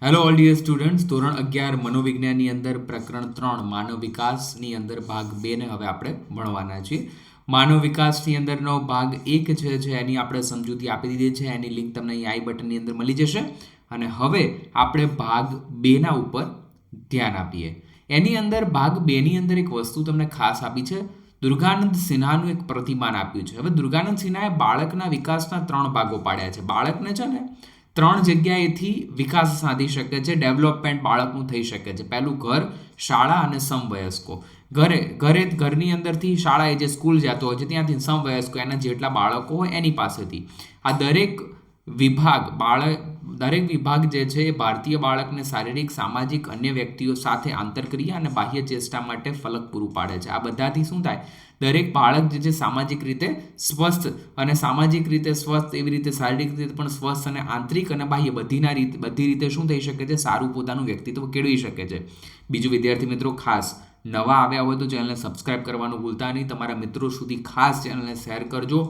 Hello all dear students, ધોરણ 11 મનોવિજ્ઞાનની અંદર પ્રકરણ 3 માનવ વિકાસની અંદર ભાગ 2 ને હવે આપણે ભણવાના છીએ. માનવ વિકાસની અંદરનો ભાગ 1 છે એની આપણે સમજૂતી આપી દીધી છે. એની લિંક તમને અહીં આઈ બટનની અંદર મળી જશે. અને હવે આપણે ભાગ 2 ના ઉપર ધ્યાન આપીએ. એની અંદર ભાગ 2 ની અંદર એક વસ્તુ તમને ખાસ આપી છે. દુર્ગાનંદ સિન્હાનું એક પ્રતિમાન આપ્યું છે. હવે દુર્ગાનંદ સિન્હાએ બાળકના વિકાસના 3 ભાગો પાડ્યા છે. બાળકને છે ને 3 જગ્યાએથી વિકાસ સાધી શકે છે, ડેવલપમેન્ટ બાળકનું થઈ શકે છે. પહેલું ઘર, શાળા અને સમવયસ્કો. ઘરની અંદરથી શાળાએ જે સ્કૂલ જતો હોય છે ત્યાંથી સમવયસ્કો એના જેટલા બાળકો હોય એની પાસેથી. આ દરેક વિભાગ જે છે એ ભારતીય બાળકને શારીરિક, સામાજિક, અન્ય વ્યક્તિઓ સાથે આંતરક્રિયા અને બાહ્ય ચેષ્ટા માટે ફલક પૂરું પાડે છે. આ બધાથી શું થાય? દરેક બાળક જે છે સામાજિક રીતે સ્વસ્થ અને સામાજિક રીતે સ્વસ્થ એવી રીતે શારીરિક રીતે પણ સ્વસ્થ અને આંતરિક અને બાહ્ય બધી રીતે શું થઈ શકે છે? સારું પોતાનું વ્યક્તિત્વ કેળવી શકે છે. બીજું, વિદ્યાર્થી મિત્રો, ખાસ નવા આવ્યા હોય તો ચેનલને સબસ્ક્રાઇબ કરવાનું ભૂલતા નહીં. તમારા મિત્રો સુધી ખાસ ચેનલને શેર કરજો,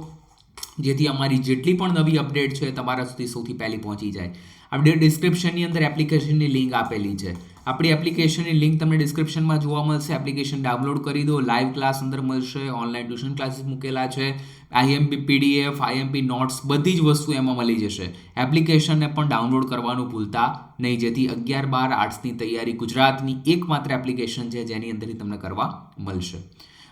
જેથી અમારી જેટલી પણ નવી અપડેટ છે તમારા સુધી સૌથી પહેલી પહોંચી જાય. આપણે ડિસ્ક્રિપ્શનની અંદર એપ્લિકેશનની લિંક આપેલી છે. આપણી એપ્લિકેશનની લિંક તમને ડિસ્ક્રિપ્શનમાં જોવા મળશે. એપ્લિકેશન ડાઉનલોડ કરી દો. લાઈવ ક્લાસ અંદર મળશે, ઓનલાઈન ટ્યુશન ક્લાસીસ મૂકેલા છે, આઈએમપી પીડીએફ, આઈએમપી નોટ્સ, બધી જ વસ્તુ એમાં મળી જશે. એપ્લિકેશનને પણ ડાઉનલોડ કરવાનું ભૂલતા નહીં, જેથી 11, 12 આર્ટ્સની તૈયારી ગુજરાતની એકમાત્ર એપ્લિકેશન છે જેની અંદરથી તમને કરવા મળશે.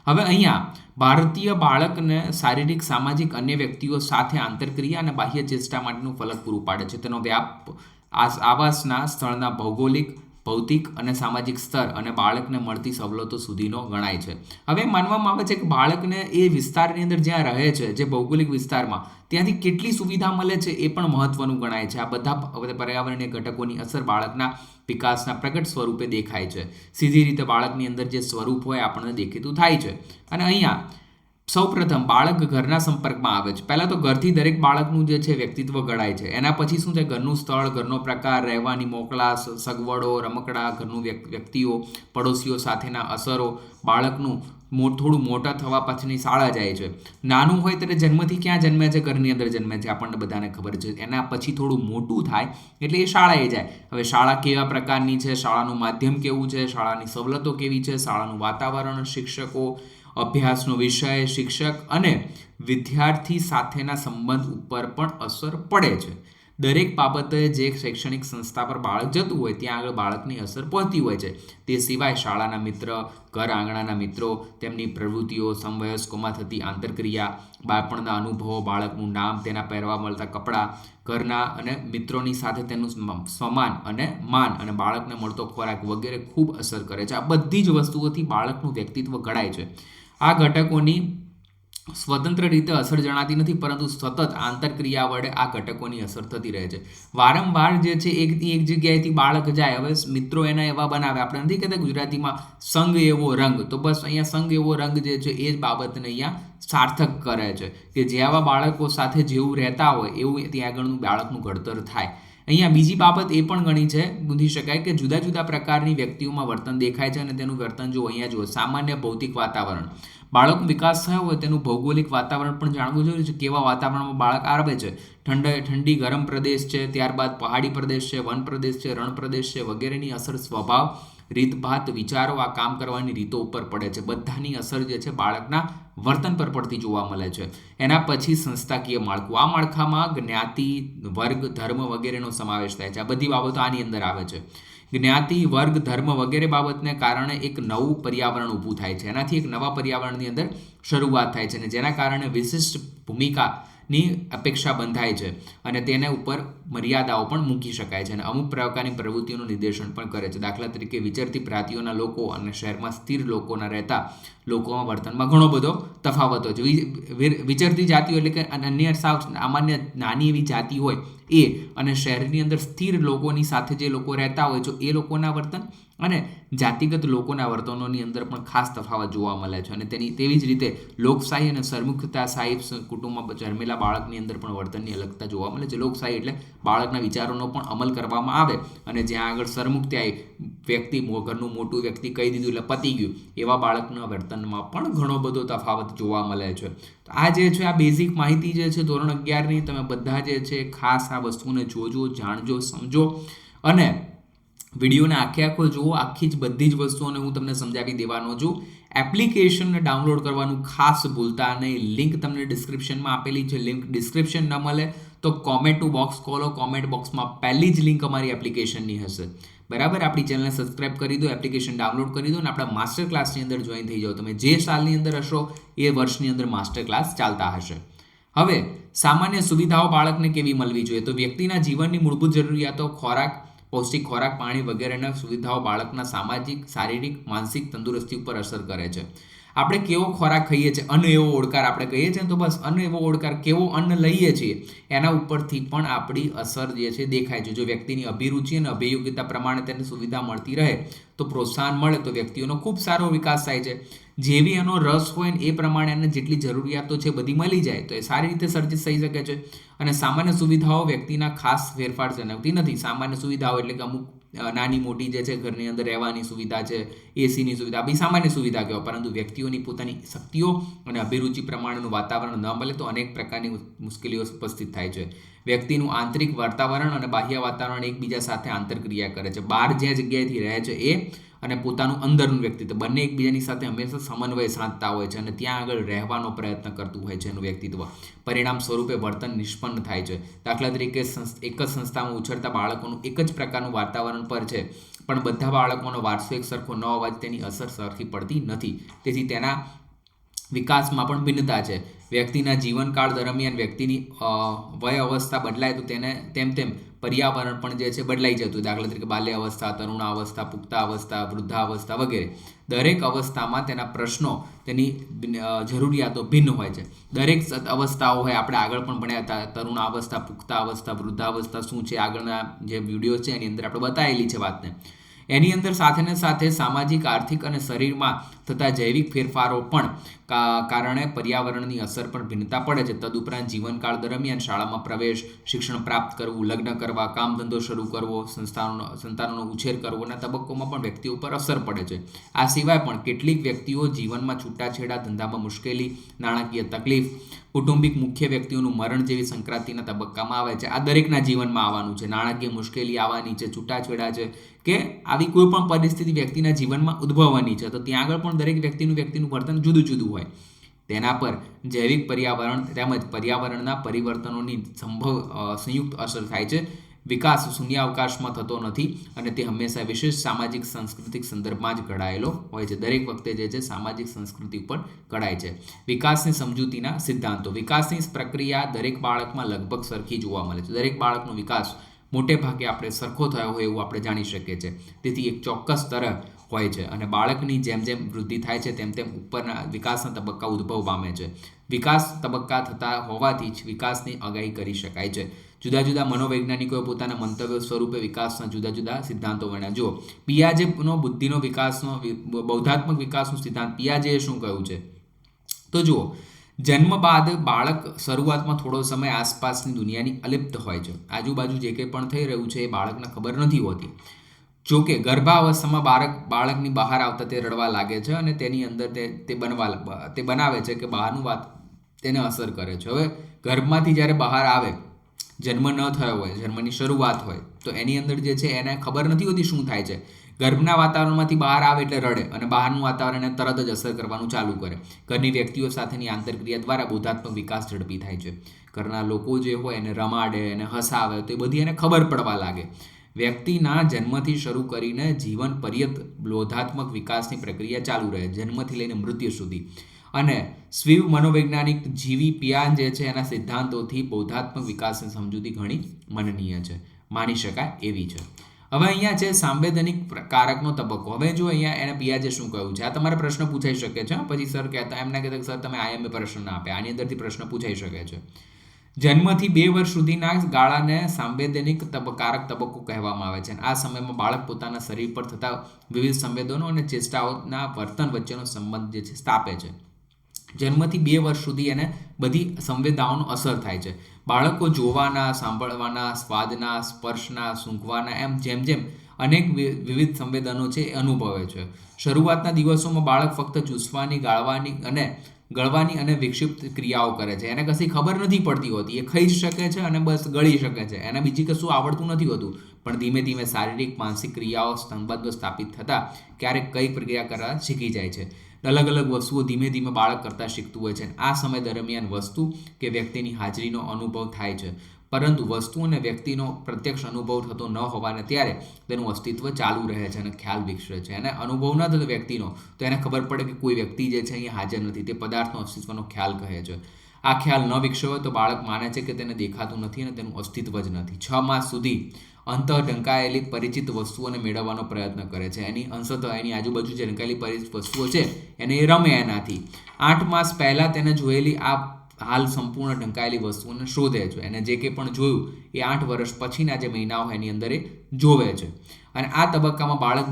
હવે અહીંયા ભારતીય બાળકને શારીરિક, સામાજિક, અન્ય વ્યક્તિઓ સાથે આંતરક્રિયા અને બાહ્ય ચેષ્ટા માટેનું ફલક પૂરું પાડે છે. તેનો વ્યાપ આવાસના સ્થળના ભૌગોલિક, ભૌતિક અને સામાજિક સ્તર અને બાળકને મળતી સવલતો સુધીનો ગણાય છે. હવે માનવામાં આવે છે કે બાળકને એ વિસ્તારની અંદર જ્યાં રહે છે, જે ભૌગોલિક વિસ્તારમાં, ત્યાંથી કેટલી સુવિધા મળે છે એ પણ મહત્વનું ગણાય છે. આ બધા પર્યાવરણીય ઘટકોની અસર બાળકના વિકાસના પ્રગટ સ્વરૂપે દેખાય છે. સીધી રીતે બાળકની અંદર જે સ્વરૂપ હોય આપણને દેખીતું થાય છે. અને અહીંયા સૌપ્રથમ બાળક ઘરના સંપર્કમાં આવે છે. પહેલાં તો ઘરથી દરેક બાળકનું જે છે વ્યક્તિત્વ ઘડાય છે. એના પછી શું થાય? ઘરનું સ્થળ, ઘરનો પ્રકાર, રહેવાની મોકલાસ, સગવડો, રમકડા, ઘરનું વ્યક્તિઓ, પડોશીઓ સાથેના અસરો, બાળકનું થોડું મોટા થવા પછીની શાળા જાય છે. નાનું હોય ત્યારે જન્મથી ક્યાં જન્મે છે? ઘરની અંદર જન્મે છે, આપણને બધાને ખબર છે. એના પછી થોડું મોટું થાય એટલે એ શાળાએ જાય. હવે શાળા કેવા પ્રકારની છે, શાળાનું માધ્યમ કેવું છે, શાળાની સવલતો કેવી છે, શાળાનું વાતાવરણ, શિક્ષકો, અભ્યાસનો વિષય, શિક્ષક અને વિદ્યાર્થી સાથેના સંબંધ ઉપર પણ અસર પડે છે. દરેક બાબતે જે શૈક્ષણિક સંસ્થા પર બાળક જતું હોય ત્યાં આગળ બાળકની અસર પહોંચતી હોય છે. તે સિવાય શાળાના મિત્ર, ઘર આંગણાના મિત્રો, તેમની પ્રવૃત્તિઓ, સમવયસ્કોમાં થતી આંતરક્રિયા, બાળપણના અનુભવો, બાળકનું નામ, તેના પહેરવા મળતા કપડાં, ઘરના અને મિત્રોની સાથે તેનું સમાન અને માન અને બાળકને મળતો ખોરાક વગેરે ખૂબ અસર કરે છે. આ બધી જ વસ્તુઓથી બાળકનું વ્યક્તિત્વ ઘડાય છે. આ ઘટકોની સ્વતંત્ર રીતે અસર જણાતી નથી, પરંતુ સતત આંતરક્રિયા વડે આ ઘટકોની અસર થતી રહે છે. વારંવાર જે છે એક જગ્યાએથી બાળક જાય. હવે મિત્રો એના એવા બનાવે, આપણે નથી કહેતા ગુજરાતીમાં સંગ એવો રંગ, તો બસ અહીંયા સંગ એવો રંગ જે છે એ જ બાબતને અહીંયા સાર્થક કરે છે કે જેવા બાળકો સાથે જેવું રહેતા હોય એવું ત્યાં આગળનું બાળકનું ઘડતર થાય. અહીંયા બીજી બાબત એ પણ ગણી છે, નોંધી શકાય કે જુદા જુદા પ્રકારની વ્યક્તિઓમાં વર્તન દેખાય છે. અને તેનું વર્તન જો અહીંયા જુઓ, સામાન્ય ભૌતિક વાતાવરણ, બાળકનો વિકાસ થયો હોય તેનું ભૌગોલિક વાતાવરણ પણ જાણવું જોઈએ છે. કેવા વાતાવરણમાં બાળક આવે છે? ઠંડી ગરમ પ્રદેશ છે, ત્યારબાદ પહાડી પ્રદેશ છે, વન પ્રદેશ છે, રણ પ્રદેશ છે, વગેરેની અસર સ્વભાવ, રીતભાત, વિચારો, આ કામ કરવાની રીતો ઉપર પડે છે. બધાની અસર જે છે બાળકના વર્તન પર પડતી જોવા મળે છે. એના પછી સંસ્થાકીય માળખું. આ માળખામાં જ્ઞાતિ, વર્ગ, ધર્મ વગેરેનો સમાવેશ થાય છે. આ બધી બાબતો આની અંદર આવે છે. જ્ઞાતિ, વર્ગ, ધર્મ વગેરે બાબતને કારણે એક નવું પર્યાવરણ ઊભું થાય છે. એનાથી એક નવા પર્યાવરણની અંદર શરૂઆત થાય છે અને જેના કારણે વિશિષ્ટ ભૂમિકાની અપેક્ષા બંધાય છે અને તેને ઉપર મર્યાદાઓ પણ મૂકી શકાય છે અને અમુક પ્રકારની પ્રવૃત્તિઓનું નિર્દેશન પણ કરે છે. દાખલા તરીકે વિચરતી પ્રાંતિયોના લોકો અને શહેરમાં સ્થિર લોકોના રહેતા લોકોમાં વર્તનમાં ઘણો બધો તફાવત હોય છે. વિચરતી જાતિઓ એટલે કે અન્ય સામાન્ય નાની એવી જાતિ હોય એ અને શહેરની અંદર સ્થિર લોકોની સાથે જે લોકો રહેતા હોય છે એ લોકોના વર્તન અને જાતિગત લોકોના વર્તનોની અંદર પણ ખાસ તફાવત જોવા મળે છે. અને તેવી જ રીતે લોકશાહી અને સરમુખતાશાહી કુટુંબમાં જન્મેલા બાળકની અંદર પણ વર્તનની અલગતા જોવા મળે છે. લોકશાહી એટલે બાળકના વિચારોનો પણ અમલ કરવામાં આવે અને જ્યાં આગળ સરમુખતાઈ ઘરનું મોટું વ્યક્તિ કહી દીધું એટલે પતી ગયું, એવા બાળકના વર્તનમાં પણ ઘણો બધો તફાવત જોવા મળે છે. આ જે છે આ બેઝિક માહિતી જે છે ધોરણ 11ની, તમે બધા જે છે ખાસ આ વસ્તુને જોજો, જાણજો, સમજો અને વિડીયોને આખો જુઓ, આખી જ બધી જ વસ્તુઓને હું તમને સમજાવી દેવાનો છું. એપ્લિકેશનને ડાઉનલોડ કરવાનું ખાસ ભૂલતા નહીં. લિંક તમને ડિસ્ક્રિપ્શનમાં આપેલી છે. લિંક ડિસ્ક્રિપ્શન ન મળે તો કોમેન્ટ બોક્સ ખોલો, કોમેન્ટ બોક્સમાં પહેલી જ લિંક અમારી એપ્લિકેશનની હશે. બરાબર, આપણી ચેનલને સબસ્ક્રાઇબ કરી દો, એપ્લિકેશન ડાઉનલોડ કરી દો અને આપણા માસ્ટર ક્લાસની અંદર જોઈન થઈ જાઓ. તમે જે સાલની અંદર હશો એ વર્ષની અંદર માસ્ટર ક્લાસ ચાલતા હશે. હવે સામાન્ય સુવિધાઓ બાળકને કેવી મળવી જોઈએ? તો વ્યક્તિના જીવનની મૂળભૂત જરૂરિયાતો, ખોરાક, પૌષ્ટિક ખોરાક, પાણી વગેરેના સુવિધાઓ બાળકના સામાજિક, શારીરિક, માનસિક તંદુરસ્તી ઉપર અસર કરે છે. આપણે કેવો ખોરાક ખાઈએ છીએ, અન્ન એવો ઓડકાર આપણે કહીએ છીએ, તો બસ અન્ન એવો ઓડકાર, કેવો અન્ન લઈએ છીએ એના ઉપરથી પણ આપણી અસર જે છે દેખાય છે. જો વ્યક્તિની અભિરુચિ અને અભિયોગ્યતા પ્રમાણે તેને સુવિધા મળતી રહે તો પ્રોત્સાહન મળે તો વ્યક્તિઓનો ખૂબ સારો વિકાસ થાય છે. જેવી એનો રસ હોય ને એ પ્રમાણે એને જેટલી જરૂરિયાતો છે બધી મળી જાય તો એ સારી રીતે સર્જિત થઈ શકે છે. અને સામાન્ય સુવિધાઓ વ્યક્તિના ખાસ ફેરફાર જણાવતી નથી. સામાન્ય સુવિધાઓ એટલે કે અમુક નાની મોટી જે છે ઘરની અંદર રહેવાની સુવિધા છે, એસીની સુવિધા, બી સામાન્ય સુવિધા કહેવાય. પરંતુ વ્યક્તિઓની પોતાની શક્તિઓ અને અભિરુચિ પ્રમાણેનું વાતાવરણ ન મળે તો અનેક પ્રકારની મુશ્કેલીઓ ઉપસ્થિત થાય છે. વ્યક્તિનું આંતરિક વાતાવરણ અને બાહ્ય વાતાવરણ એકબીજા સાથે આંતરક્રિયા કરે છે. બહાર જે જગ્યાએથી રહે છે એ અને પોતાનું અંદરનું વ્યક્તિત્વ બંને એકબીજાની સાથે હંમેશા સમન્વય સાધતા હોય છે અને ત્યાં આગળ રહેવાનો પ્રયત્ન કરતું હોય છે એનું વ્યક્તિત્વ. પરિણામ સ્વરૂપે વર્તન નિષ્પન્ન થાય છે. દાખલા તરીકે એક જ સંસ્થામાં ઉછળતા બાળકોનું એક જ પ્રકારનું વાતાવરણ પર છે, પણ બધા બાળકોનો વારસો એક સરખો ન હોવાથી તેની અસર સરખી પડતી નથી. તેથી તેના વિકાસમાં પણ ભિન્નતા છે. વ્યક્તિના જીવનકાળ દરમિયાન વ્યક્તિની વય અવસ્થા બદલાય તો તેને તેમ પર્યાવરણ પણ જે છે બદલાઈ જતું. દાખલા તરીકે બાલ્ય અવસ્થા, તરુણાવસ્થા, પુખ્તાવસ્થા, વૃદ્ધાવસ્થા વગેરે. દરેક અવસ્થામાં તેના પ્રશ્નો, તેની જરૂરિયાતો ભિન્ન હોય છે. દરેક અવસ્થાઓ હોય, આપણે આગળ પણ ભણ્યા હતા, તરુણાવસ્થા, પુખ્તાવસ્થા, વૃદ્ધાવસ્થા શું છે, આગળના જે વિડીયો છે એની અંદર આપણે બતાવેલી છે વાતને. એની અંદર સાથે સાથે સામાજિક, આર્થિક અને શરીરમાં થતા જૈવિક ફેરફારો પણ કારણે પર્યાવરણની અસર પર ભિન્નતા પડે છે. તદુપરાંત જીવનકાળ દરમિયાન શાળામાં પ્રવેશ, શિક્ષણ પ્રાપ્ત કરવું, લગ્ન કરવા, કામ ધંધો શરૂ કરવો, સંતાનોનો ઉછેર કરવોના તબક્કોમાં પણ વ્યક્તિઓ પર અસર પડે છે. આ સિવાય પણ કેટલીક વ્યક્તિઓ જીવનમાં છૂટાછેડા, ધંધામાં મુશ્કેલી, નાણાકીય તકલીફ, કૌટુંબિક મુખ્ય વ્યક્તિઓનું મરણ જેવી સંક્રાંતિના તબક્કામાં આવે છે. આ દરેકના જીવનમાં આવવાનું છે. નાણાકીય મુશ્કેલી આવવાની છે, છૂટાછેડા છે, કે આવી કોઈ પણ પરિસ્થિતિ વ્યક્તિના જીવનમાં ઉદ્ભવવાની છે. તો ત્યાં આગળ પણ દરેક વ્યક્તિનું વર્તન જુદું જુદું હોય. તેના પર જૈવિક પર્યાવરણ તેમજ પર્યાવરણના પરિવર્તનોની સંયુક્ત અસર થાય છે. વિકાસ શૂન્યાવકાશમાં થતો નથી અને તે હંમેશા વિશેષ સામાજિક સાંસ્કૃતિક સંદર્ભમાં જ ઘડાયેલો હોય છે. દરેક વખતે જે છે સામાજિક સંસ્કૃતિ ઉપર ઘડાય છે. વિકાસની સમજૂતીના સિદ્ધાંતો. વિકાસની પ્રક્રિયા દરેક બાળકમાં લગભગ સરખી જોવા મળે છે. દરેક બાળકનો વિકાસ મોટે ભાગે આપણે સરખો થયો હોય એવું આપણે જાણી શકીએ છીએ. તેથી એક ચોક્કસ સ્તર હોય છે અને બાળકની જેમ જેમ વૃદ્ધિ થાય છે તેમ તેમ ઉપરના વિકાસના તબક્કા ઉદ્ભવ પામે છે. વિકાસ તબક્કા થતા હોવાથી જ વિકાસની આગાહી કરી શકાય છે. જુદા જુદા મનોવૈજ્ઞાનિકોએ પોતાના મંતવ્યો સ્વરૂપે વિકાસના જુદા જુદા સિદ્ધાંતો વર્ણ્યા. જુઓ, પિયાજેનો બુદ્ધિનો વિકાસનો બૌદ્ધાત્મક વિકાસનો સિદ્ધાંત, પિયાજેએ શું કહ્યું છે? તો જુઓ, જન્મ બાદ બાળક શરૂઆતમાં થોડો સમય આસપાસની દુનિયાની અલિપ્ત હોય છે. આજુબાજુ જે કંઈ પણ થઈ રહ્યું છે એ બાળકને ખબર નથી હોતી. જોકે ગર્ભાવસ્થામાં બાળકની બહાર આવતા તે રડવા લાગે છે અને તેની અંદર તે બનાવે છે કે બહારનું વાત તેને અસર કરે છે. હવે ગર્ભમાંથી જ્યારે બહાર આવે, જન્મ ન થયો હોય, જન્મની શરૂઆત હોય, તો એની અંદર જે છે એને ખબર નથી હોતી શું થાય છે. ગર્ભના વાતાવરણમાંથી બહાર આવે એટલે રડે અને બહારનું વાતાવરણ એને તરત જ અસર કરવાનું ચાલુ કરે. ઘરની વ્યક્તિઓ સાથેની આંતરક્રિયા દ્વારા બૌદ્ધાત્મક વિકાસ ઝડપી થાય છે. ઘરના લોકો જે હોય એને રમાડે, એને હસાવે તો એ બધી એને ખબર પડવા લાગે. વ્યક્તિના જન્મથી શરૂ કરીને જીવન પર્યંત બૌદ્ધાત્મક વિકાસની પ્રક્રિયા ચાલુ રહે, જન્મથી લઈને મૃત્યુ સુધી. અને સ્વીવ મનોવૈજ્ઞાનિક જીવી પિયાજે જે છે એના સિદ્ધાંતોથી બૌદ્ધાત્મક વિકાસની સમજૂતી ઘણી માનનીય છે, માની શકાય એવી છે. હવે અહીંયા છે સાંવેદનિક કારકનો તબક્કો. હવે જો અહીંયા એને પિયાજે શું કહ્યું છે, આ તમારે પ્રશ્ન પૂછાઈ શકે છે. પછી સર કહેતા એમને કહેતા સર તમે આઈએમએ પ્રશ્ન ના આપે, આની અંદરથી પ્રશ્ન પૂછાઈ શકે છે. જન્મથી 2 વર્ષ સુધીના ગાળાને સાંવેદનિક કારક તબક્કો કહેવામાં આવે છે. આ સમયમાં બાળક પોતાના શરીર પર થતા વિવિધ સંવેદનો અને ચેષ્ટાઓના વર્તન વચ્ચેનો સંબંધ જે છે સ્થાપે છે. જન્મથી 2 વર્ષ સુધી એને બધી સંવેદનાઓનો અસર થાય છે. બાળકો જોવાના, સાંભળવાના, સ્વાદના, સ્પર્શના, સૂંઘવાના, એમ જેમ જેમ અનેક વિવિધ સંવેદનો છે એ અનુભવે છે. શરૂઆતના દિવસોમાં બાળક ફક્ત ચૂસવાની, ગાળવાની અને ગળવાની અને વિક્ષિપ્ત ક્રિયાઓ કરે છે. એને કશી ખબર નથી પડતી હોતી, એ ખાઈ જ શકે છે અને બસ ગળી શકે છે, એને બીજી કશું આવડતું નથી હોતું. પણ ધીમે ધીમે શારીરિક માનસિક ક્રિયાઓ સંબંધો સ્થાપિત થતાં ક્યારેક કઈ પ્રક્રિયા કરવા શીખી જાય છે. અલગ અલગ વસ્તુઓ ધીમે ધીમે બાળક કરતાં શીખતું હોય છે. આ સમય દરમિયાન વસ્તુ કે વ્યક્તિની હાજરીનો અનુભવ થાય છે, પરંતુ વસ્તુ અને વ્યક્તિનો પ્રત્યક્ષ અનુભવ થતો ન હોવાને ત્યારે તેનું અસ્તિત્વ ચાલુ રહે છે અને ખ્યાલ વિકસે છે. એને અનુભવ ન થતો વ્યક્તિનો, તો એને ખબર પડે કે કોઈ વ્યક્તિ જે છે અહીંયા હાજર નથી, તે પદાર્થનો અસ્તિત્વનો ખ્યાલ કહે છે. આ ખ્યાલ ન વિકસ્યો હોય તો બાળક માને છે કે તેને દેખાતું નથી અને તેનું અસ્તિત્વ જ નથી. 6 માસ સુધી અંતઃ ઢંકાયેલી પરિચિત વસ્તુઓને મેળવવાનો પ્રયત્ન કરે છે. એની અંશતઃ એની આજુબાજુ જે ઢંકાયેલી પરિચિત વસ્તુઓ છે એને એ રમે એનાથી. 8 માસ પહેલાં તેને જોયેલી આ હાલ સંપૂર્ણ ઢંકાયેલી વસ્તુઓને શોધે છે. એને જે કંઈ પણ જોયું એ 8 વર્ષ પછીના જે મહિનાઓ એની અંદર એ જોવે છે. અને આ તબક્કામાં બાળક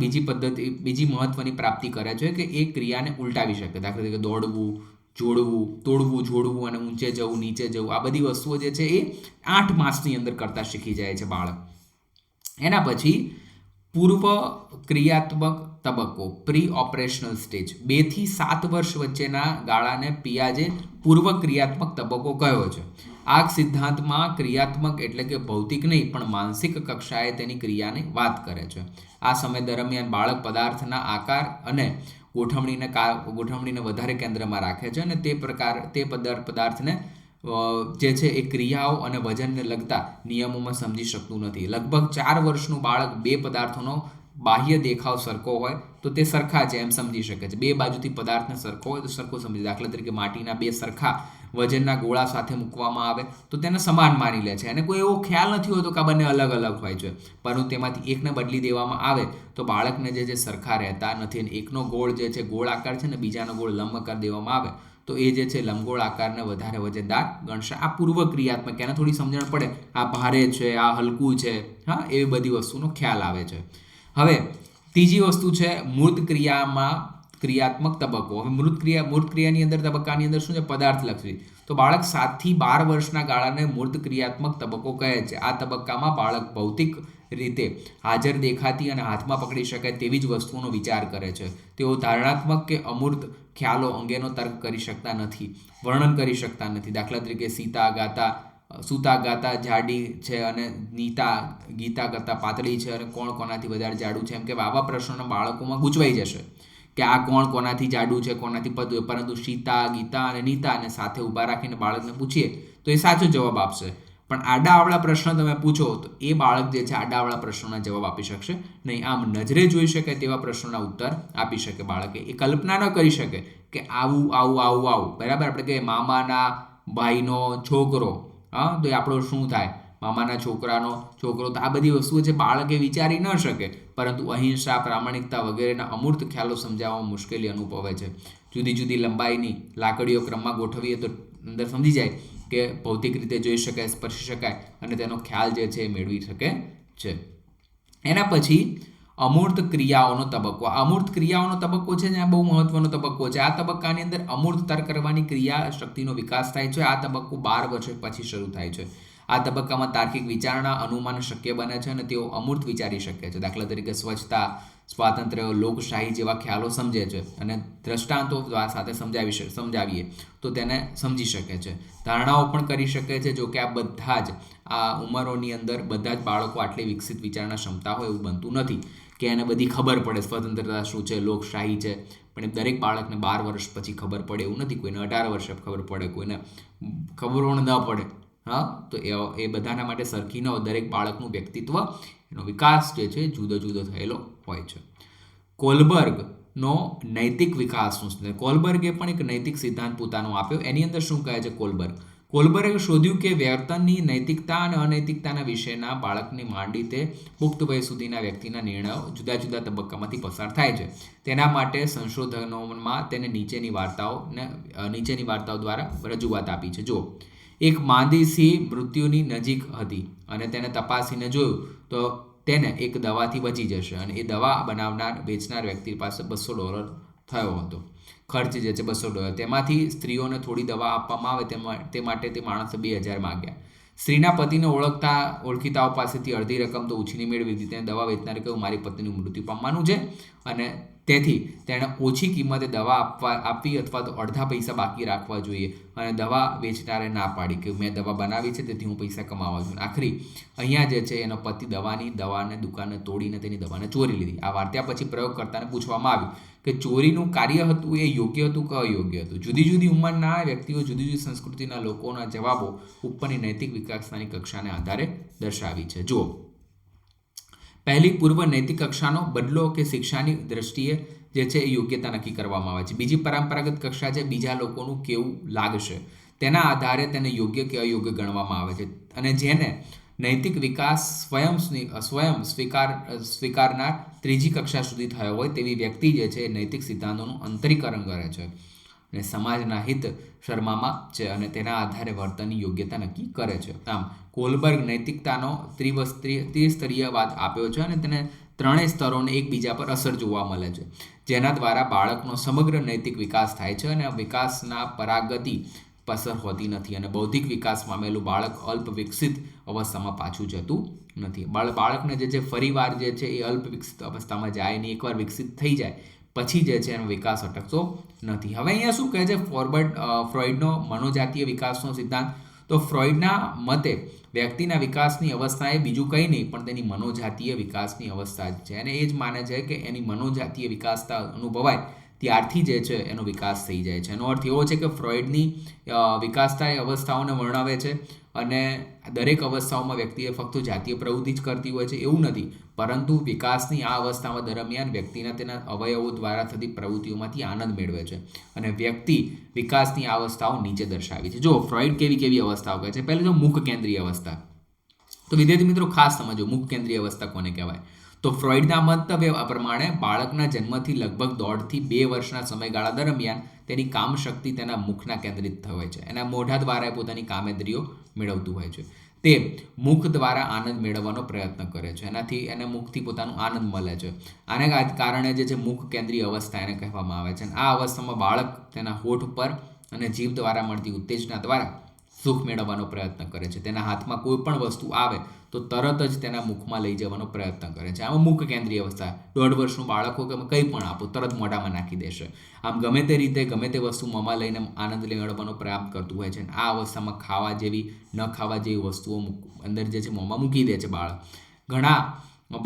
બીજી મહત્વની પ્રાપ્તિ કરે છે કે એ ક્રિયાને ઉલટાવી શકે. દાખલા તરીકે દોડવું, જોડવું, તોડવું, જોડવું અને ઊંચે જવું, નીચે જવું, આ બધી વસ્તુઓ જે છે એ 8 માસની અંદર કરતાં શીખી જાય છે બાળક. એના પછી પૂર્વ ક્રિયાત્મક તબક્કો, પ્રી ઓપરેશનલ સ્ટેજ. 2 થી 7 વર્ષ વચ્ચેના ગાળાને પિયાજે પૂર્વ ક્રિયાત્મક તબક્કો કહ્યો છે. આ સિદ્ધાંતમાં ક્રિયાત્મક એટલે કે ભૌતિક નહીં પણ માનસિક કક્ષાએ તેની ક્રિયાની વાત કરે છે. આ સમય દરમિયાન બાળક પદાર્થના આકાર અને ગોઠવણીને વધારે કેન્દ્રમાં રાખે છે અને તે પદાર્થને જે છે એ ક્રિયાઓ અને વજનને લગતા નિયમોમાં સમજી શકતું નથી. લગભગ 4 વર્ષનું બાળક 2 પદાર્થોનો બાહ્ય દેખાવ સરખો હોય તો તે સરખા છે એમ સમજી શકે છે. 2 બાજુથી પદાર્થને સરખો હોય તો સરખો સમજી. દાખલા તરીકે માટીના 2 સરખા વજનના ગોળા સાથે મૂકવામાં આવે તો તેને સમાન માની લે છે. એને કોઈ એવો ખ્યાલ નથી હોતો કે આ બંને અલગ અલગ હોય છે, પરંતુ તેમાંથી એકને બદલી દેવામાં આવે તો બાળકને જે સરખા રહેતા નથી. અને એકનો ગોળ જે છે ગોળ આકાર છે ને બીજાનો ગોળ લંબ કરી દેવામાં આવે તો એ જે છે લંબગોળ આકારને વધારે વજનદાર ગણશે. આ પૂર્વ ક્રિયાત્મક, એને થોડી સમજણ પડે, આ ભારે છે, આ હલકું છે, હા, એવી બધી વસ્તુનો ખ્યાલ આવે છે. હવે ત્રીજી વસ્તુ છે મૂર્ત ક્રિયાત્મક તબક્કો. હવે મૂર્ત ક્રિયાની અંદર તબક્કાની અંદર શું છે? પદાર્થલક્ષી. તો બાળક 7 થી 12 વર્ષના ગાળાને મૂર્ત ક્રિયાત્મક તબક્કો કહે છે. આ તબક્કામાં બાળક ભૌતિક રીતે હાજર દેખાતી અને હાથમાં પકડી શકાય તેવી જ વસ્તુઓનો વિચાર કરે છે. તેઓ ધારણાત્મક કે અમૂર્ત ખ્યાલો અંગેનો તર્ક કરી શકતા નથી, વર્ણન કરી શકતા નથી. દાખલા તરીકે સૂતા ગાતા જાડી છે અને ગીતા કરતાં પાતળી છે અને કોણ કોનાથી વધારે જાડું છે, એમ કે આવા પ્રશ્નોના બાળકોમાં ગૂંચવાઈ જશે કે આ કોણ કોનાથી જાડું છે, કોનાથી પતલું. પરંતુ સીતા, ગીતા અને નીતાને સાથે ઊભા રાખીને બાળકને પૂછીએ તો એ સાચો જવાબ આપશે. પણ આડાઅવળા પ્રશ્ન તમે પૂછો તો એ બાળક જે છે આડાઅવળા પ્રશ્નોના જવાબ આપી શકશે નહીં. આમ નજરે જોઈ શકાય તેવા પ્રશ્નોના ઉત્તર આપી શકે બાળકે. એ કલ્પના ન કરી શકે કે આવું આવું આવું આવું, બરાબર. આપણે કહીએ મામાના ભાઈનો છોકરો, હા, તો એ આપણો શું થાય? મામાના છોકરાનો છોકરો. તો આ બધી વસ્તુઓ છે બાળકે વિચારી ન શકે, પરંતુ અહિંસા, પ્રામાણિકતા વગેરેના અમૂર્ત ખ્યાલો સમજાવવામાં મુશ્કેલી અનુભવે છે. જુદી જુદી લંબાઈની લાકડીઓ ક્રમમાં ગોઠવીએ તો અંદર સમજી જાય કે ભૌતિક રીતે જોઈ શકાય, સ્પર્શી શકાય અને તેનો ખ્યાલ જે છે એ મેળવી શકે છે. એના પછી અમૂર્ત ક્રિયાઓનો તબક્કો. અમૂર્ત ક્રિયાઓનો તબક્કો છે જ્યાં બહુ મહત્વનો તબક્કો છે. આ તબક્કાની અંદર અમૂર્ત તર્ક કરવાની ક્રિયા શક્તિનો વિકાસ થાય છે. આ તબક્કો 12 વર્ષ પછી શરૂ થાય છે. આ તબક્કામાં તાર્કિક વિચારણા, અનુમાન શક્ય બને છે અને તેઓ અમૂર્ત વિચારી શકે છે. દાખલા તરીકે સ્વચ્છતા, સ્વાતંત્ર્ય, લોકશાહી જેવા ખ્યાલો સમજે છે અને દ્રષ્ટાંતો સાથે સમજાવીએ તો તેને સમજી શકે છે. ધારણાઓ પણ કરી શકે છે. જો કે આ બધા જ આ ઉંમરોની અંદર બધા જ બાળકો આટલી વિકસિત વિચારણા ક્ષમતા હોય એવું બનતું નથી કે એને બધી ખબર પડે સ્વતંત્રતા શું છે, લોકશાહી છે. પણ દરેક બાળકને 12 વર્ષ પછી ખબર પડે એવું નથી. કોઈને 18 વર્ષે ખબર પડે, કોઈને ખબર ન પડે. હા, તો એ બધાના માટે સરખી ન હોય. દરેક બાળકનું વ્યક્તિત્વ, એનો વિકાસ જે છે જુદો જુદો થયેલો હોય છે. કોલબર્ગનો નૈતિક વિકાસનું સિદ્ધાંત. કોલબર્ગે પણ એક નૈતિક સિદ્ધાંત પોતાનો આપ્યો. એની અંદર શું કહે છે કોલબર્ગે શોધ્યું કે વર્તનની નૈતિકતા અને અનૈતિકતાના વિશેના બાળકની માંડી તે પુખ્ત વય સુધીના વ્યક્તિના નિર્ણયો જુદા જુદા તબક્કામાંથી પસાર થાય છે. તેના માટે સંશોધનોમાં તેને નીચેની વાર્તાઓ દ્વારા રજૂઆત આપી છે. જો એક માંદીસી મૃત્યુની નજીક હતી અને તેને તપાસીને જોયું તો તેને એક દવાથી બચી જશે અને એ દવા વેચનાર વ્યક્તિ પાસે $200 થયો હતો. ખર્ચ જે છે $200. તેમાંથી સ્ત્રીઓને થોડી દવા આપવામાં આવે તે માટે તે માણસે $2000 માંગ્યા. સ્ત્રીના પતિને ઓળખીતાઓ પાસેથી અડધી રકમ તો ઉછીની મેળવી હતી. તેને દવા વેચનારે કહ્યું મારી પત્નીનું મૃત્યુ પામવાનું છે અને તેથી તેણે ઓછી કિંમતે દવા આપવી અથવા તો અડધા પૈસા બાકી રાખવા જોઈએ અને દવા વેચનારે ના પાડી કે મેં દવા બનાવી છે તેથી હું પૈસા કમાવા છું. આખરી અહીંયા જે છે એનો પતિ દવાને દુકાને તોડીને તેની દવાને ચોરી લીધી. આ વાર્તા પછી પ્રયોગકર્તાને પૂછવામાં આવ્યું કે ચોરીનું કાર્ય હતું એ યોગ્ય હતું કે અયોગ્ય હતું. જુદી જુદી ઉંમરના વ્યક્તિઓ જુદી જુદી સંસ્કૃતિના લોકોના જવાબો ઉપરની નૈતિક વિકાસની કક્ષાને આધારે દર્શાવી છે. જુઓ, પહેલી પૂર્વ નૈતિક કક્ષાનો બદલો કે શિક્ષાની દ્રષ્ટિએ જે છે એ યોગ્યતા નક્કી કરવામાં આવે છે. બીજી પરંપરાગત કક્ષા છે બીજા લોકોનું કેવું લાગશે તેના આધારે તેને યોગ્ય કે અયોગ્ય ગણવામાં આવે છે. અને જેને નૈતિક વિકાસ સ્વયં સ્વીકારનાર ત્રીજી કક્ષા સુધી થયો હોય તેવી વ્યક્તિ જે છે એ નૈતિક સિદ્ધાંતોનું અંતરીકરણ કરે છે અને સમાજના હિત શરમામાં છે અને તેના આધારે વર્તનની યોગ્યતા નક્કી કરે છે. આમ કોલબર્ગ નૈતિકતાનો ત્રિસ્તરીયવાદ આપ્યો છે અને તેને ત્રણેય સ્તરોને એકબીજા પર અસર જોવા મળે છે, જેના દ્વારા બાળકનો સમગ્ર નૈતિક વિકાસ થાય છે અને વિકાસના પરાગતિ પસાર હોતી નથી અને બૌદ્ધિક વિકાસ પામેલું બાળક અલ્પ વિકસિત અવસ્થામાં પાછું જતું નથી. બાળકને જે છે ફરીવાર જે છે એ અલ્પ વિકસિત અવસ્થામાં જાય નહીં, એકવાર વિકસિત થઈ જાય પછી જે છે એનો વિકાસ અટકતો નથી. હવે અહીંયા શું કહે છે ફ્રોઇડનો મનોજાતીય વિકાસનો સિદ્ધાંત. તો ફ્રોઇડના મતે વ્યક્તિના વિકાસની અવસ્થા એ બીજું કંઈ નહીં પણ તેની મનોજાતીય વિકાસની અવસ્થા જ છે અને એ જ માને છે કે એની મનોજાતીય વિકાસતા અનુભવાય ત્યારથી જે છે એનો વિકાસ થઈ જાય છે. એનો અર્થ એવો છે કે ફ્રોઇડની વિકાસતા એ અવસ્થાઓને વર્ણવે છે અને દરેક અવસ્થાઓમાં વ્યક્તિએ ફક્ત જાતીય પ્રવૃત્તિ જ કરતી હોય છે એવું નથી, પરંતુ વિકાસની આ અવસ્થામાં દરમિયાન વ્યક્તિના તેના અવયવો દ્વારા થતી પ્રવૃત્તિઓમાંથી આનંદ મેળવે છે અને વ્યક્તિ વિકાસની આ અવસ્થાઓ નીચે દર્શાવી છે. જો ફ્રોઇડ કેવી અવસ્થાઓ કહે છે. પહેલું જો મુખ કેન્દ્રીય અવસ્થા. તો વિદ્યાર્થી મિત્રો ખાસ સમજો મુખ કેન્દ્રીય અવસ્થા કોને કહેવાય. તો ફ્રોઇડના મંતવ્ય પ્રમાણે બાળકના જન્મથી લગભગ 1.5 થી 2 વર્ષના સમયગાળા દરમિયાન તેની કામશક્તિ તેના મુખના કેન્દ્રિત હોય છે. એના મોઢા દ્વારા પોતાની કામેન્દ્રિયો મેળવતું હોય છે. તે મુખ દ્વારા આનંદ મેળવવાનો પ્રયત્ન કરે છે. એને મુખથી પોતાનો આનંદ મળે છે. આને કારણે જે છે મુખ કેન્દ્રીય અવસ્થા એને કહેવામાં આવે છે. આ અવસ્થામાં બાળક તેના હોઠ પર અને જીભ દ્વારા મળતી ઉત્તેજના દ્વારા સુખ મેળવવાનો પ્રયત્ન કરે છે. તેના હાથમાં કોઈ પણ વસ્તુ આવે તો તરત જ તેના મુખમાં લઈ જવાનો પ્રયત્ન કરે છે. આમાં મુખ કેન્દ્રીય અવસ્થા. 1.5 વર્ષનું બાળક હોય કે કંઈ પણ આપો તરત મોઢામાં નાખી દેશે. આમ ગમે તે રીતે ગમે તે વસ્તુ મોંમાં લઈને આનંદ મેળવવાનો પ્રયાસ કરતું હોય છે. આ અવસ્થામાં ખાવા જેવી ન ખાવા જેવી વસ્તુઓ અંદર જે છે મોંમાં મૂકી દે છે બાળક. ઘણા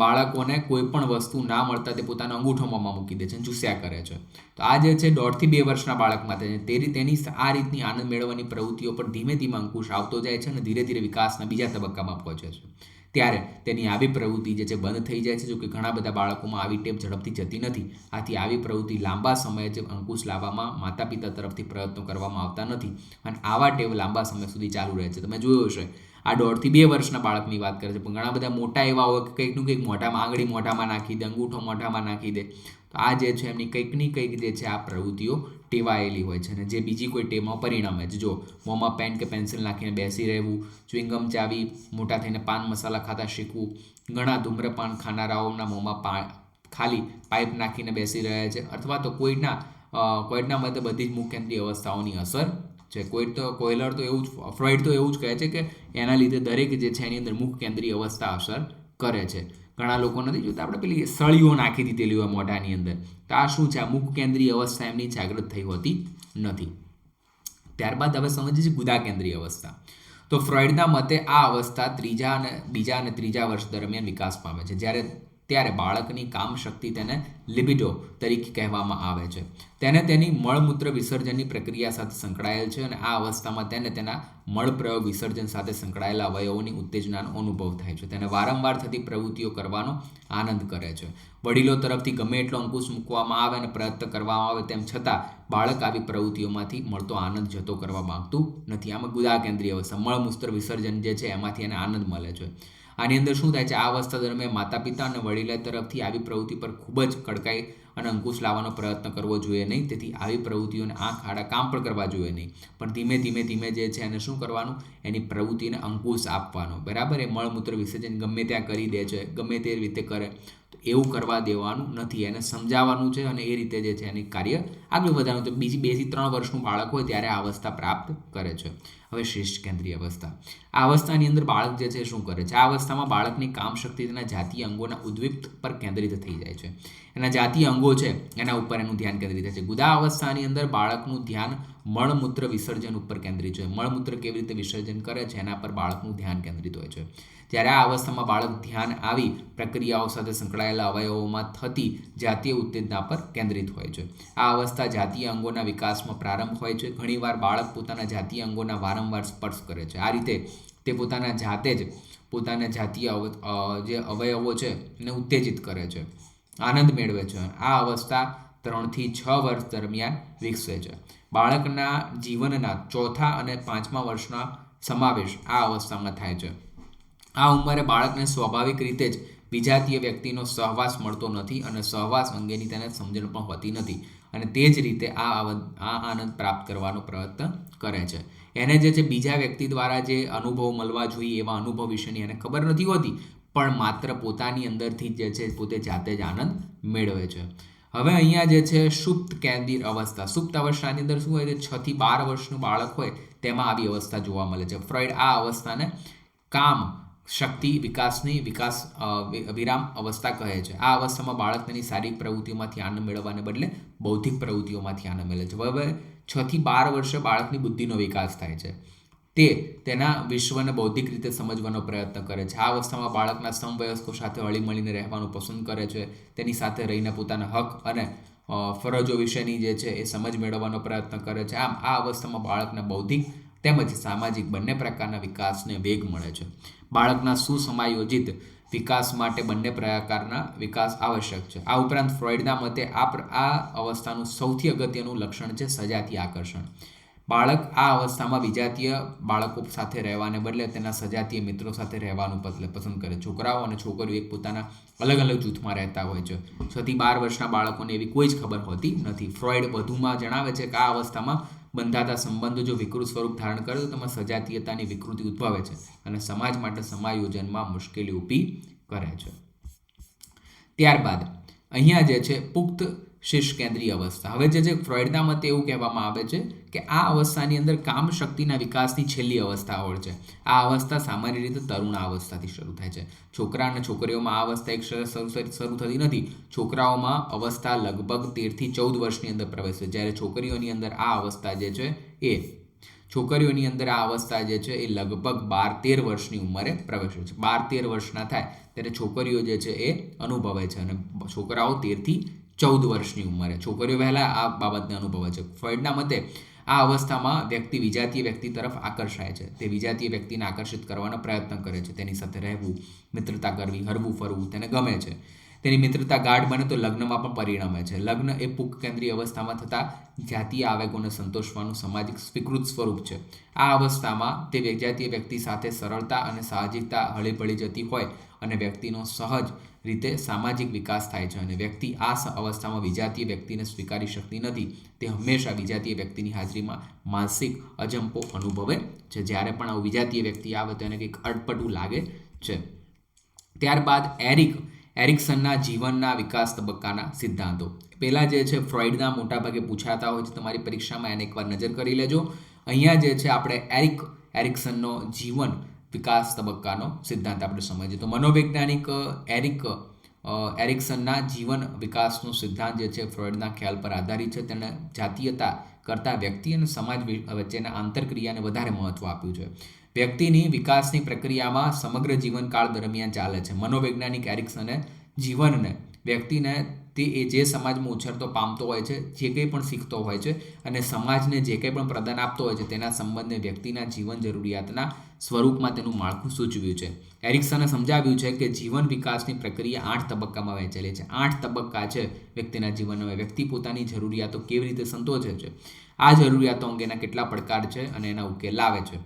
બાળકોને કોઈ પણ વસ્તુ ના મળતા તે પોતાનો અંગૂઠો મોંમાં મૂકી દે છે અને ચૂસ્યા કરે છે. તો આ જે છે 1.5 થી 2 વર્ષના બાળકમાં તેની આ રીતની આનંદ મેળવવાની પ્રવૃત્તિઓ પર ધીમે ધીમે અંકુશ આવતો જાય છે અને ધીરે ધીરે વિકાસના બીજા તબક્કામાં પહોંચે છે. ત્યારે તેની આવી પ્રવૃત્તિ જે છે બંધ થઈ જાય છે. જો કે ઘણા બધા બાળકોમાં આવી ટેપ ઝડપથી જતી નથી. આથી આવી પ્રવૃત્તિ લાંબા સમયે જે અંકુશ લાવવામાં માતા પિતા તરફથી પ્રયત્નો કરવામાં આવતા નથી અને આવા ટેવ લાંબા સમય સુધી ચાલુ રહે છે. તમે જોયું હશે આ 1.5 થી 2 વર્ષના બાળકની વાત કરે છે, પણ ઘણા બધા મોટા એવા હોય કે કંઈકનું કંઈક મોઢામાં આંગળી મોઢામાં નાખી દે, અંગૂઠો મોઢામાં નાખી દે. તો આ જે છે એમની કંઈકની કંઈક જે છે આ પ્રવૃત્તિઓ ટેવાયેલી હોય છે અને જે બીજી કોઈ ટેવમાં પરિણમે છે. જો મોંમાં પેન કે પેન્સિલ નાખીને બેસી રહેવું, ચ્યુઇંગમ ચાવી, મોટા થઈને પાન મસાલા ખાતા શીખવું. ઘણા ધૂમ્રપાન ખાનારાઓના મોંમાં ખાલી પાઇપ નાખીને બેસી રહ્યા છે અથવા તો કોઈના મતે બધી જ મુખ કેન્દ્રીય અવસ્થાઓની અસર છે. ફ્રોઇડ તો એવું જ કહે છે કે એના લીધે દરેક જે છે એની અંદર મુખ કેન્દ્રીય અવસ્થા અસર કરે છે. ઘણા લોકો નથી જોતા આપણે પેલી સળીઓ નાખી દીધેલી હોય મોઢાની અંદર. તો આ શું છે? આ મુખ કેન્દ્રીય અવસ્થા એમની જાગૃત થઈ હોતી નથી. ત્યારબાદ હવે સમજીએ ગુદા કેન્દ્રીય અવસ્થા. તો ફ્રોઇડના મતે આ અવસ્થા બીજા અને ત્રીજા વર્ષ દરમિયાન વિકાસ પામે છે. ત્યારે બાળકની કામ શક્તિ તેને લિબિડો તરીકે કહેવામાં આવે છે. તેને તેની મળમૂત્ર વિસર્જનની પ્રક્રિયા સાથે સંકળાયેલ છે અને આ અવસ્થામાં તેને તેના મળપ્રયોગ વિસર્જન સાથે સંકળાયેલા અવયવોની ઉત્તેજનાનો અનુભવ થાય છે. તેને વારંવાર થતી પ્રવૃત્તિઓ કરવાનો આનંદ કરે છે. વડીલો તરફથી ગમે એટલો અંકુશ મૂકવામાં આવે અને પ્રયત્ન કરવામાં આવે તેમ છતાં બાળક આવી પ્રવૃત્તિઓમાંથી મળતો આનંદ જતો કરવા માંગતું નથી. આમાં ગુદા કેન્દ્રીય અવસ્થા, મળમૂત્ર વિસર્જન જે છે એમાંથી એને આનંદ મળે છે. આની અંદર શું થાય છે? આ અવસ્થા દરમિયાન માતા પિતા અને વડીલો તરફથી આવી પ્રવૃત્તિ પર ખૂબ જ કડકાઈ અને અંકુશ લાવવાનો પ્રયત્ન કરવો જોઈએ નહીં. તેથી આવી પ્રવૃત્તિઓને આંખ આડા કામ પણ કરવા જોઈએ નહીં, પણ ધીમે જે છે એને શું કરવાનું? એની પ્રવૃત્તિને અંકુશ આપવાનો. બરાબર? એ મળમૂત્ર વિસર્જન ગમે ત્યાં કરી દે છે, ગમે તે રીતે કરે, તો એવું કરવા દેવાનું નથી. એને સમજાવવાનું છે અને એ રીતે જે છે એની કાર્ય આગળ વધારવાનું. તો 2 થી 3 વર્ષનું બાળક હોય ત્યારે આ અવસ્થા પ્રાપ્ત કરે છે. હવે શિષ્ટ કેન્દ્રીય અવસ્થા. આ અવસ્થાની અંદર બાળક જે છે શું કરે છે? આ અવસ્થામાં બાળકની કામ શક્તિ તેના જાતીય અંગોના ઉદ્દીપ્ત પર કેન્દ્રિત થઈ જાય છે. એના જાતીય અંગો છે એના ઉપર એનું ધ્યાન કેન્દ્રિત થાય છે. ગુદા અવસ્થાની અંદર બાળકનું ધ્યાન મળમૂત્ર વિસર્જન ઉપર કેન્દ્રિત છે. મળમૂત્ર કેવી રીતે વિસર્જન કરે છે એના પર બાળકનું ધ્યાન કેન્દ્રિત હોય છે. જ્યારે આ અવસ્થામાં બાળક ધ્યાન આવી પ્રક્રિયાઓ સાથે સંકળાયેલા અવયવોમાં થતી જાતીય ઉત્તેજના પર કેન્દ્રિત હોય છે. આ અવસ્થા જાતીય અંગોના વિકાસમાં પ્રારંભ હોય છે. ઘણીવાર બાળક પોતાના જાતીય અંગોના વારંવાર સ્પર્શ કરે છે. આ રીતે તે પોતાના જાતે જ પોતાના જાતીય જે અવયવો છે એને ઉત્તેજિત કરે છે, આનંદ મેળવે છે. આ અવસ્થા 3 થી 6 વર્ષ દરમિયાન વિકસે છે. બાળકના જીવનના 4થા અને 5મા વર્ષના સમાવેશ આ અવસ્થામાં થાય છે. આ ઉંમરે બાળકને સ્વાભાવિક રીતે જ વિજાતીય વ્યક્તિનો સહવાસ મળતો નથી અને સહવાસ અંગેની તેને સમજણ પણ હોતી નથી અને તે જ રીતે આ આનંદ પ્રાપ્ત કરવાનો પ્રયત્ન કરે છે. એને જે છે બીજા વ્યક્તિ દ્વારા જે અનુભવ મળવા જોઈએ એવા અનુભવ વિશેની એને ખબર નથી હોતી, પણ માત્ર પોતાની અંદરથી જે છે પોતે જાતે જ આનંદ મેળવે છે. હવે અહીંયા જે છે સુપ્ત કેન્દ્રીય અવસ્થા. સુપ્ત અવસ્થાની અંદર શું હોય છે? 6 થી 12 વર્ષનું બાળક હોય તેમાં આવી અવસ્થા જોવા મળે છે. ફ્રોઈડ આ અવસ્થાને કામ શક્તિ વિરામ અવસ્થા કહે છે. આ અવસ્થામાં બાળક તેની શારીરિક પ્રવૃત્તિઓમાંથી આનંદ મેળવવાને બદલે બૌદ્ધિક પ્રવૃત્તિઓમાંથી આનંદ મેળવે છે. હવે 6 થી 12 વર્ષે બાળકની બુદ્ધિનો વિકાસ થાય છે. તે તેના વિશ્વને બૌદ્ધિક રીતે સમજવાનો પ્રયત્ન કરે છે. આ અવસ્થામાં બાળકના સમવયસ્કો સાથે હળીમળીને રહેવાનું પસંદ કરે છે. તેની સાથે રહીને પોતાના હક અને ફરજો વિશેની જે છે એ સમજ મેળવવાનો પ્રયત્ન કરે છે. આમ આ અવસ્થામાં બાળકના બૌદ્ધિક તેમજ સામાજિક બંને પ્રકારના વિકાસને વેગ મળે છે. બાળકના સુસમાયોજિત વિકાસ માટે બંને પ્રકારના વિકાસ આવશ્યક છે. આ ઉપરાંત ફ્રોઈડના મતે આ અવસ્થાનું સૌથી અગત્યનું લક્ષણ છે સજાતીય આકર્ષણ. બાળક આ અવસ્થામાં વિજાતીય બાળકો સાથે રહેવાને બદલે તેના સજાતીય મિત્રો સાથે રહેવાનું પસંદ કરે. છોકરાઓ અને છોકરીઓ એક પોતાના અલગ અલગ જૂથમાં રહેતા હોય છે. 6 થી 12 વર્ષના બાળકોને એવી કોઈ જ ખબર હોતી નથી. ફ્રોઈડ વધુમાં જણાવે છે કે આ અવસ્થામાં બંધાતા સંબંધો જો વિકૃત સ્વરૂપ ધારણ કરે તો તેમાં સજાતીયતાની વિકૃતિ ઉદ્ભવે છે અને સમાજ માટે સમાયોજનમાં મુશ્કેલી ઊભી કરે છે. ત્યારબાદ અહીંયા જે છે પુખ્ત શિષ્ટ કેન્દ્રીય અવસ્થા. હવે જે છે ફ્રોઈડના મતે એવું કહેવામાં આવે છે કે આ અવસ્થાની અંદર કામ શક્તિના વિકાસની છેલ્લી અવસ્થા હોય છે. આ અવસ્થા સામાન્ય રીતે તરુણા અવસ્થાથી શરૂ થાય છે. છોકરા અને છોકરીઓમાં આ અવસ્થા એક શરૂ થતી નથી. છોકરાઓમાં અવસ્થા લગભગ 13 થી 14 વર્ષની અંદર પ્રવેશે, જ્યારે છોકરીઓની અંદર આ અવસ્થા જે છે એ લગભગ 12-13 વર્ષની ઉંમરે પ્રવેશે છે. 12-13 વર્ષના થાય ત્યારે છોકરીઓ જે છે એ અનુભવે છે અને છોકરાઓ 13 થી 14 વર્ષની ઉંમરે. છોકરીઓ વહેલા આ બાબતને અનુભવે છે. ફ્રોઈડના મતે આ અવસ્થામાં વ્યક્તિ વિજાતીય વ્યક્તિ તરફ આકર્ષાય છે. તે વિજાતીય વ્યક્તિને આકર્ષિત કરવાનો પ્રયત્ન કરે છે. તેની સાથે રહેવું, મિત્રતા કરવી, હરવું ફરવું તેને ગમે છે. તેની મિત્રતા ગાઢ બને તો લગ્નમાં પણ પરિણમે છે. લગ્ન એ પુખ્ત કેન્દ્રીય અવસ્થામાં થતા જાતીય આવેગોને સંતોષવાનું સામાજિક સ્વીકૃત સ્વરૂપ છે. આ અવસ્થામાં તે વિજાતીય વ્યક્તિ સાથે સરળતા અને સાહજિકતા હળી ભળી જતી હોય અને વ્યક્તિનો સહજ રીતે સામાજિક વિકાસ થાય છે અને વ્યક્તિ આ અવસ્થામાં વિજાતીય વ્યક્તિને સ્વીકારી શકતી નથી. તે હંમેશા વિજાતીય વ્યક્તિની હાજરીમાં માનસિક અજંપો અનુભવે છે. જ્યારે પણ આવું વિજાતીય વ્યક્તિ આવે તો એને કંઈક અટપટું લાગે છે. ત્યારબાદ એરિક્સનના જીવનના વિકાસ તબક્કાના સિદ્ધાંતો. પહેલાં જે છે ફ્રોઈડના મોટાભાગે પૂછાતા હોય છે તમારી પરીક્ષામાં, એને એકવાર નજર કરી લેજો. અહીંયા જે છે આપણે એરિક્સનનો જીવન વિકાસ તબક્કાનો સિદ્ધાંત આપણે સમજીએ તો મનોવૈજ્ઞાનિક એરિક્સનના જીવન વિકાસનો સિદ્ધાંત જે છે ફ્રોઈડના ખ્યાલ પર આધારિત છે. તેણે જાતીયતા કરતાં વ્યક્તિ અને સમાજ વચ્ચેના આંતરક્રિયાને વધારે મહત્ત્વ આપ્યું છે. વ્યક્તિની વિકાસની પ્રક્રિયામાં સમગ્ર જીવનકાળ દરમિયાન ચાલે છે. મનોવૈજ્ઞાનિક એરિક્સને જીવનને વ્યક્તિને તે જે સમાજમાં ઉછરતો પામતો હોય છે, જે કંઈ પણ શીખતો હોય છે અને સમાજને જે કંઈ પણ પ્રદાન આપતો હોય છે તેના સંબંધને વ્યક્તિના જીવન જરૂરિયાતના સ્વરૂપમાં તેનું માળખું સૂચવ્યું છે. એરિક્સને સમજાવ્યું છે કે જીવન વિકાસની પ્રક્રિયા 8 તબક્કામાં વહેંચેલી છે. 8 તબક્કા છે વ્યક્તિના જીવનમાં. વ્યક્તિ પોતાની જરૂરિયાતો કેવી રીતે સંતોષે છે, આ જરૂરિયાતો અંગેના કેટલા પડકાર છે અને એના ઉકેલ લાવે છે.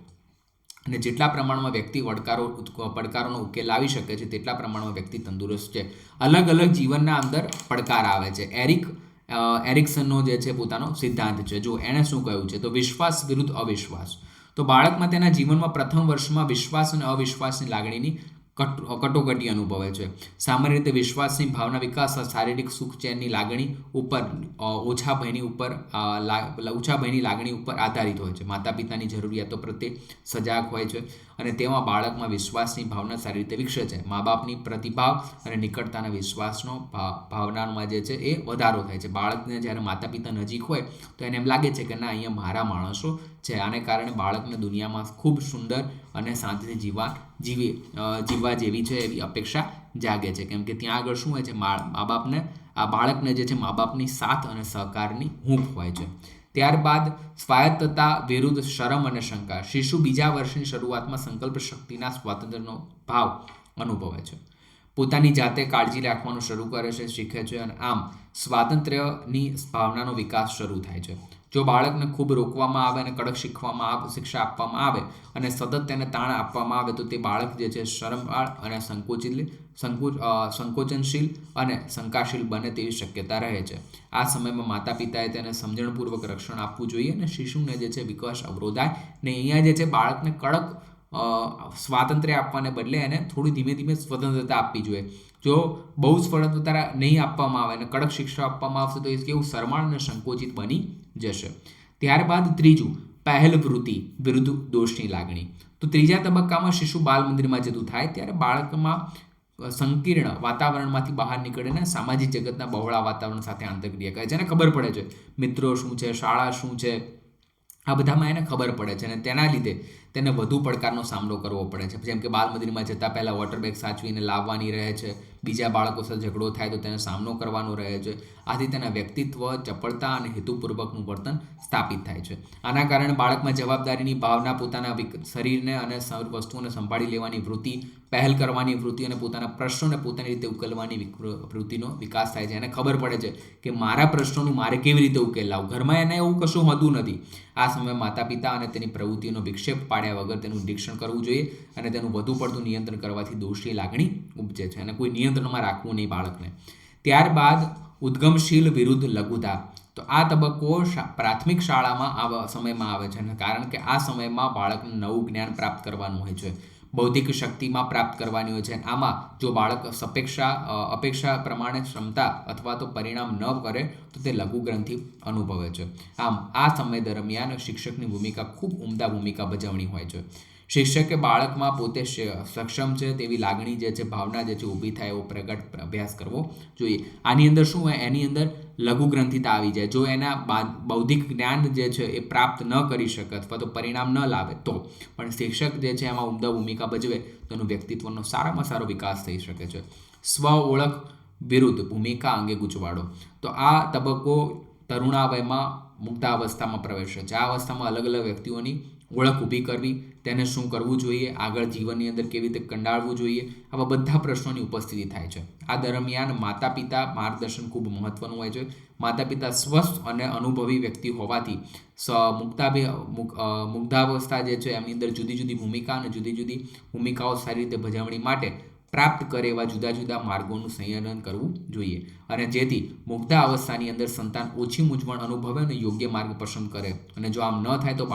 અને જેટલા પ્રમાણમાં વ્યક્તિ પડકારોનો ઉકેલ લાવી શકે છે તેટલા પ્રમાણમાં વ્યક્તિ તંદુરસ્ત છે. અલગ અલગ જીવનના અંદર પડકાર આવે છે. એરિક્સનનો જે છે પોતાનો સિદ્ધાંત છે. જો એણે શું કહ્યું છે તો વિશ્વાસ વિરુદ્ધ અવિશ્વાસ. તો બાળકમાં તેના જીવનમાં પ્રથમ વર્ષમાં વિશ્વાસ અને અવિશ્વાસની લાગણીની કટોકટી અનુભવે છે. સામાન્ય રીતે વિશ્વાસની ભાવના વિકાસ શારીરિક સુખ ચેનની લાગણી ઉપર ઓછા ભયની લાગણી ઉપર આધારિત હોય છે. માતા પિતાની જરૂરિયાતો પ્રત્યે સજાગ હોય છે અને તેમાં બાળકમાં વિશ્વાસની ભાવના સારી રીતે વિકસે છે. મા બાપની પ્રતિભાવ અને નિકટતાના વિશ્વાસનો ભાવનામાં જે છે એ વધારો થાય છે. બાળકને જ્યારે માતા પિતા નજીક હોય તો એને એમ લાગે છે કે ના, અહીંયા મારા માણસો છે. આને કારણે બાળકને દુનિયામાં ખૂબ સુંદર અને શાંતિથી જીવવા જેવી છે એવી અપેક્ષા જાગે છે. કેમ કે ત્યાં આગળ શું હોય છે, બાળકને જે છે મા બાપની સાથ અને સહકારની હૂંફ હોય છે. ત્યારબાદ સ્વાયત્તતા વિરુદ્ધ શરમ અને શંકા. શિશુ બીજા વર્ષની શરૂઆતમાં સંકલ્પ શક્તિના સ્વાતંત્ર્યનો ભાવ અનુભવે છે. પોતાની જાતે કાળજી રાખવાનું શરૂ કરે છે, શીખે છે અને આમ સ્વાતંત્ર્યની ભાવનાનો વિકાસ શરૂ થાય છે. જો બાળકને ખૂબ રોકવામાં આવે અને કડક શિક્ષા આપવામાં આવે અને સતત તેને તાણ આપવામાં આવે તો તે બાળક જે છે શરમાળ અને સંકોચનશીલ અને શંકાશીલ બને તેવી શક્યતા રહે છે. આ સમયમાં માતા પિતાએ તેને સમજણપૂર્વક રક્ષણ આપવું જોઈએ અને શિશુને જે છે વિકાસ અવરોધાય ને. અહીંયા જે છે બાળકને કડક સ્વાતંત્ર્ય આપવાને બદલે એને થોડી ધીમે ધીમે સ્વતંત્રતા આપવી જોઈએ. જો બહુ સ્વતંત્રતા નહીં આપવામાં આવે અને કડક શિક્ષા આપવામાં આવશે તો એ કેવું શરમાળ અને સંકોચિત બની જશે. ત્યારબાદ ત્રીજું, પહેલ વૃત્તિ વિરુદ્ધ દોષની લાગણી. તો ત્રીજા તબક્કામાં શિશુ બાલ મંદિરમાં જતું થાય ત્યારે બાળકમાં સંકીર્ણ વાતાવરણમાંથી બહાર નીકળીને સામાજિક જગતના બહોળા વાતાવરણ સાથે આંતરક્રિયા કરે છે. એને ખબર પડે છે મિત્રો શું છે, શાળા શું છે, આ બધામાં એને ખબર પડે છે અને તેના લીધે તેને વધુ પડકારનો સામનો કરવો પડે છે. જેમ કે બાલ મંદિરમાં જતાં પહેલાં વોટર બેગ સાચવીને લાવવાની રહે છે, બીજા બાળકો સાથે ઝઘડો થાય તો તેને સામનો કરવાનો રહે છે. આથી તેના વ્યક્તિત્વ, ચપળતા અને હેતુપૂર્વકનું વર્તન સ્થાપિત થાય છે. આના કારણે બાળકમાં જવાબદારીની ભાવના, પોતાના શરીરને અને વસ્તુઓને સંભાળી લેવાની વૃત્તિ, પહેલ કરવાની વૃત્તિ અને પોતાના પ્રશ્નોને પોતાની રીતે ઉકેલવાની વૃત્તિનો વિકાસ થાય છે. એને ખબર પડે છે કે મારા પ્રશ્નોનું મારે કેવી રીતે ઉકેલ લાવવું. ઘરમાં એને એવું કશું હોતું નથી. આ સમયે માતા પિતા અને તેની પ્રવૃત્તિનો વિક્ષેપ પાડ્યા વગર તેનું નિરીક્ષણ કરવું જોઈએ અને તેનું વધુ પડતું નિયંત્રણ કરવાથી દોષની લાગણી ઉપજે છે અને કોઈ નિયંત્રણમાં રાખવું નહીં બાળકને. ત્યારબાદ ઉદ્ગમશીલ વિરુદ્ધ લઘુતા. તો આ તબક્કો પ્રાથમિક શાળામાં આ સમયમાં આવે છે કારણ કે આ સમયમાં બાળકને નવું જ્ઞાન પ્રાપ્ત કરવાનું હોય છે, બૌદ્ધિક શક્તિમાં પ્રાપ્ત કરવાની હોય છે. આમાં જો બાળક અપેક્ષા પ્રમાણે ક્ષમતા અથવા તો પરિણામ ન કરે તો તે લઘુગ્રંથિ અનુભવે છે. આમ આ સમય દરમિયાન શિક્ષકની ભૂમિકા ખૂબ ઉમદા ભૂમિકા ભજવણી હોય છે. શિક્ષકે બાળકમાં પોતે સક્ષમ છે તેવી લાગણી જે છે, ભાવના જે છે ઊભી થાય એવો પ્રગટ અભ્યાસ કરવો જોઈએ. આની અંદર શું હોય, એની અંદર લઘુગ્રંથિતા આવી જાય. જો એના બૌદ્ધિક જ્ઞાન જે છે એ પ્રાપ્ત ન કરી શકે અથવા તો પરિણામ ન લાવે તો પણ શિક્ષક જે છે એમાં ઉમદા ભૂમિકા ભજવે તો એનું વ્યક્તિત્વનો સારામાં સારો વિકાસ થઈ શકે છે. સ્વ ઓળખ વિરુદ્ધ ભૂમિકા અંગે ગૂંચવાડો. તો આ તબક્કો તરુણાવયમાં મુગ્ધાવસ્થામાં પ્રવેશે છે. આ અવસ્થામાં અલગ અલગ વ્યક્તિઓની ઓળખ ઊભી કરવી, તેને શું કરવું જોઈએ, આગળ જીવનની અંદર કેવી રીતે કંડાળવું જોઈએ, આવા બધા પ્રશ્નોની ઉપસ્થિતિ થાય છે. આ દરમિયાન માતા પિતા માર્ગદર્શન ખૂબ મહત્વનું હોય છે. માતા પિતા સ્વસ્થ અને અનુભવી વ્યક્તિ હોવાથી મુગ્ધાવસ્થા જે છે એમની અંદર જુદી જુદી ભૂમિકા અને જુદી જુદી ભૂમિકાઓ સારી રીતે ભજવણી માટે પ્રાપ્ત કરે એવા જુદા જુદા માર્ગોનું સંયોજન કરવું જોઈએ અને જેથી મુગ્ધા અવસ્થાની અંદર સંતાન ઓછી મૂંઝવણ અનુભવે અને યોગ્ય માર્ગ પસંદ કરે. અને જો આમ ન થાય તો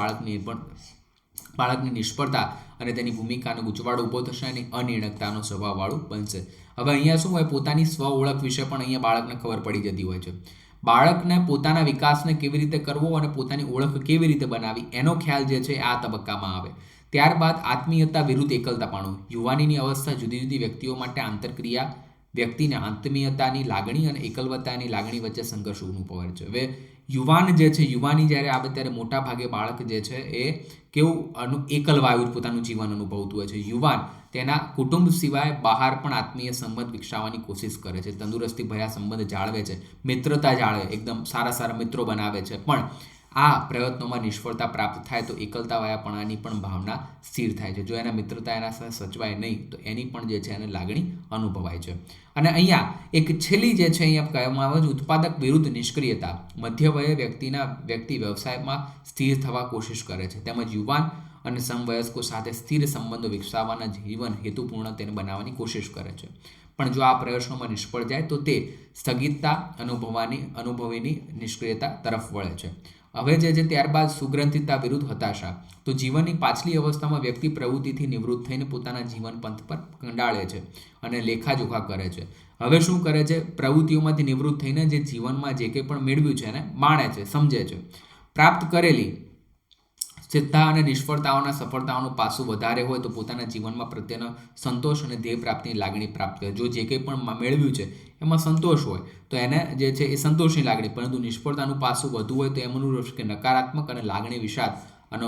બાળકની નિષ્ફળતા અને તેની ભૂમિકાનો ગૂંચવાડો ઊભો થશે અને અનિર્ણયતાનો સ્વભાવવાળું બનશે. હવે અહીંયા શું હોય, પોતાની સ્વ ઓળખ વિશે પણ અહીંયા બાળકને ખબર પડી જતી હોય છે. બાળકને પોતાના વિકાસને કેવી રીતે કરવો અને પોતાની ઓળખ કેવી રીતે બનાવી એનો ખ્યાલ જે છે આ તબક્કામાં આવે. ત્યારબાદ આત્મીયતા વિરુદ્ધ એકલતાપણું. યુવાનીની અવસ્થા જુદી જુદી વ્યક્તિઓ માટે આંતરક્રિયા વ્યક્તિને આત્મીયતાની લાગણી અને એકલતાની લાગણી વચ્ચે સંઘર્ષ અનુભવે છે. હવે યુવાન જે છે, યુવાની જ્યારે આવે ત્યારે મોટા ભાગે બાળક જે છે એ કેવું એકલવાયું પોતાનું જીવન અનુભવતું હોય છે. યુવાન તેના કુટુંબ સિવાય બહાર પણ આત્મીય સંબંધ વિકસાવવાની કોશિશ કરે છે, તંદુરસ્તી ભર્યા સંબંધ જાળવે છે, મિત્રતા જાળવે, એકદમ સારા મિત્રો બનાવે છે. પણ આ પ્રયત્નોમાં નિષ્ફળતા પ્રાપ્ત થાય તો એકલતાવાળાપણાની પણ ભાવના સ્થિર થાય છે. જો એના મિત્રતા એના સાથે સચવાય નહીં તો એની પણ જે છે એને લાગણી અનુભવાય છે. અને અહીંયા એક છેલ્લી જે છે અહીંયા કહેવામાં આવે છે ઉત્પાદક વિરુદ્ધ નિષ્ક્રિયતા. મધ્યવયે વ્યક્તિ વ્યવસાયમાં સ્થિર થવા કોશિશ કરે છે તેમજ યુવાન અને સમવયસ્કો સાથે સ્થિર સંબંધો વિકસાવવાના જીવન હેતુપૂર્ણ તેને બનાવવાની કોશિશ કરે છે. પણ જો આ પ્રયત્નોમાં નિષ્ફળ જાય તો તે સ્થગિતતા અનુભવીની નિષ્ક્રિયતા તરફ વળે છે. હવે જે છે ત્યારબાદ સુગ્રંથિતતા વિરુદ્ધ હતાશા. તો જીવનની પાછલી અવસ્થામાં વ્યક્તિ પ્રવૃત્તિથી નિવૃત્ત થઈને પોતાના જીવન પંથ પર કંડાળે છે અને લેખાજોખા કરે છે. હવે શું કરે છે? પ્રવૃત્તિઓમાંથી નિવૃત્ત થઈને જે જીવનમાં જે કંઈ પણ મેળવ્યું છે એને માણે છે, સમજે છે. પ્રાપ્ત કરેલી સિદ્ધતા અને નિષ્ફળતાઓના સફળતાઓનું પાસું વધારે હોય તો પોતાના જીવનમાં પ્રત્યેનો સંતોષ અને ધ્યેય પ્રાપ્તિની લાગણી પ્રાપ્ત કરે. જો જે કંઈ પણ મેળવ્યું છે એમાં સંતોષ હોય તો એને જે છે એ સંતોષની લાગણી, પરંતુ નિષ્ફળતાનું પાસું વધુ હોય તો એમ અનુભવશે કે નકારાત્મક અને લાગણી વિષાદ અને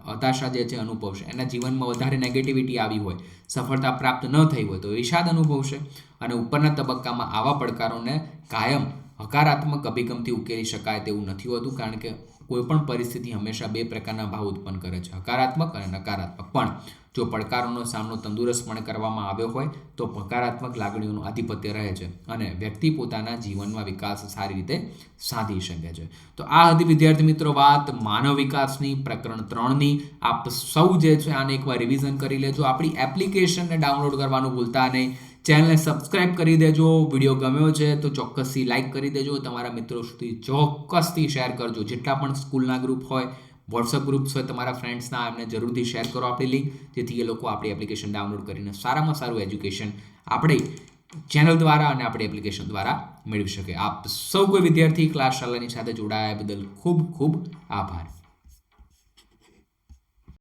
હતાશા જે છે અનુભવશે. એના જીવનમાં વધારે નેગેટિવિટી આવી હોય, સફળતા પ્રાપ્ત ન થઈ હોય તો વિષાદ અનુભવશે. અને ઉપરના તબક્કામાં આવા પડકારોને કાયમ હકારાત્મક અભિગમથી ઉકેલી શકાય તેવું નથી હોતું, કારણ કે કોઈપણ પરિસ્થિતિ હંમેશા બે પ્રકારના ભાવ ઉત્પન્ન કરે છે, હકારાત્મક અને નકારાત્મક. પણ જો પડકારોનો સામનો તંદુરસ્તપણે કરવામાં આવ્યો હોય તો હકારાત્મક લાગણીઓનું આધિપત્ય રહે છે અને વ્યક્તિ પોતાના જીવનમાં વિકાસ સારી રીતે સાધી શકે છે. તો આ હતી વિદ્યાર્થી મિત્રો વાત માનવ વિકાસની પ્રકરણ 3ની. આપ સૌ જે છે આને એકવાર રિવિઝન કરી લેજો. આપણી એપ્લિકેશનને ડાઉનલોડ કરવાનું ભૂલતા નહીં. ચેનલને સબસ્ક્રાઇબ કરી દેજો. વિડીયો ગમ્યો છે તો ચોક્કસથી લાઇક કરી દેજો. તમારા મિત્રો સુધી ચોક્કસથી શેર કરજો. જેટલા પણ સ્કૂલના ગ્રુપ હોય, વોટ્સઅપ ગ્રુપ્સ હોય તમારા ફ્રેન્ડ્સના, એમને જરૂરથી શેર કરો આપણી લિંક, જેથી એ લોકો આપણી એપ્લિકેશન ડાઉનલોડ કરીને સારામાં સારું એજ્યુકેશન આપણી ચેનલ દ્વારા અને આપણી એપ્લિકેશન દ્વારા મેળવી શકે. આપ સૌ કોઈ વિદ્યાર્થી ક્લાસ શાલાની સાથે જોડાયા બદલ ખૂબ ખૂબ આભાર.